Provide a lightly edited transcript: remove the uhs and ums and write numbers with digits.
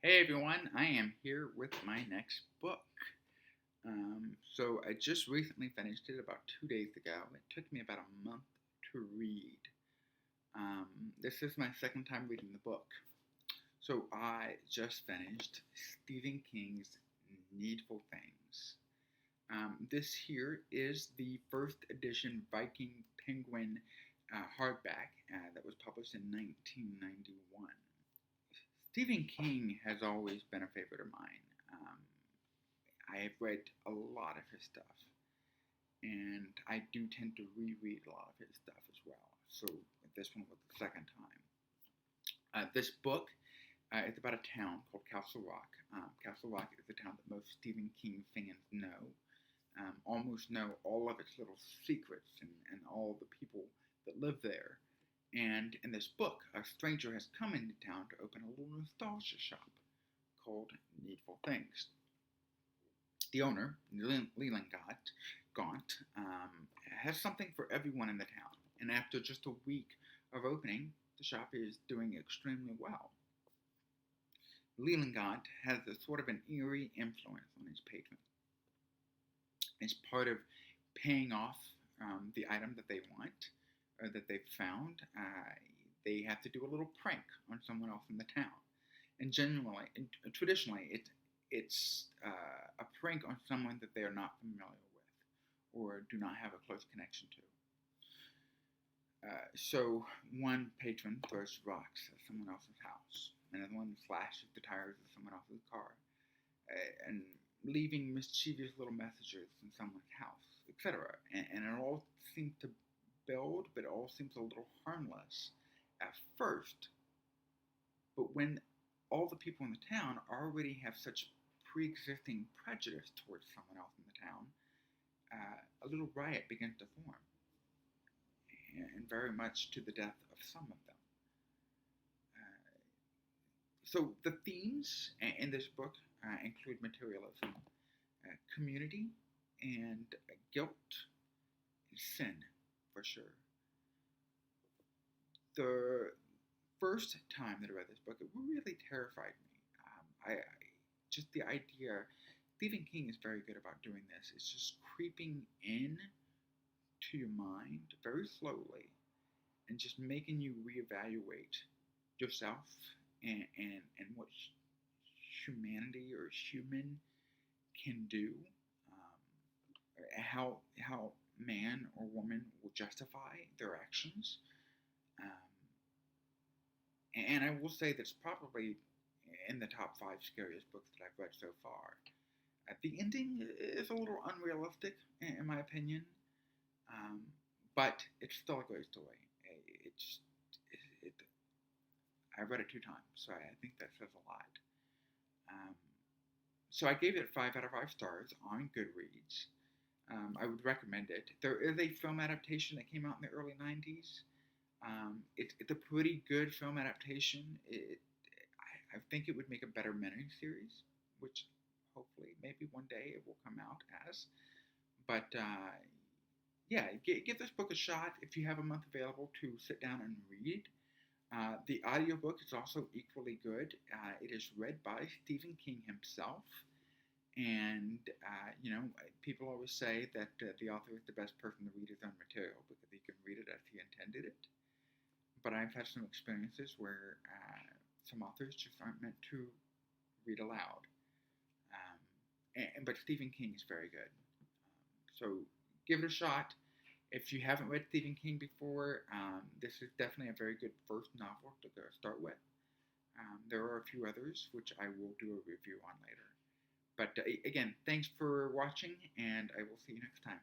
Hey everyone, I am here with my next book. So I just recently finished it about 2 days ago. It took me about a month to read. This is my second time reading the book. So I just finished Stephen King's Needful Things. This here is the first edition Viking Penguin hardback that was published in 1991. Stephen King has always been a favorite of mine. Um, I have read a lot of his stuff, and I do tend to reread a lot of his stuff as well. So this one was the second time. This book is about a town called Castle Rock. Castle Rock is a town that most Stephen King fans know, almost know all of its little secrets and all the people that live there. And in this book, a stranger has come into town to open a little nostalgia shop called Needful Things. The owner, Leland Gaunt, has something for everyone in the town, and after just a week of opening, the shop is doing extremely well. Leland Gaunt has a sort of an eerie influence on his patrons. As part of paying off the item that they want or that they've found, they have to do a little prank on someone else in the town. And traditionally, it's a prank on someone that they are not familiar with or do not have a close connection to. So one patron throws rocks at someone else's house, another one slashes the tires of someone else's car, and leaving mischievous little messages in someone's house, etc. And it all seems to build, but it all seems a little harmless at first. But when all the people in the town already have such pre-existing prejudice towards someone else in the town, a little riot begins to form, and very much to the death of some of them. So the themes in this book include materialism, community, and guilt and sin, for sure. The first time that I read this book, it really terrified me. Just the idea. Stephen King is very good about doing this. It's just creeping in to your mind very slowly and just making you reevaluate yourself and what humanity or human can do, how man or woman will justify their actions. Um, and I will say that's probably in the top five scariest books that I've read so far. The ending is a little unrealistic, in my opinion, um, but it's still a great story. It's it, I read it 2 times, so I think that says a lot. Um, so I gave it 5 out of 5 stars on Goodreads. I would recommend it. There is a film adaptation that came out in the early '90s. It's a pretty good film adaptation. I think it would make a better miniseries, which hopefully maybe one day it will come out as. But yeah, give this book a shot if you have a month available to sit down and read. The audiobook is also equally good. It is read by Stephen King himself. And, people always say that the author is the best person to read his own material because he can read it as he intended it. But I've had some experiences where some authors just aren't meant to read aloud. But Stephen King is very good. So give it a shot. If you haven't read Stephen King before, this is definitely a very good first novel to start with. There are a few others which I will do a review on later. But again, thanks for watching, and I will see you next time.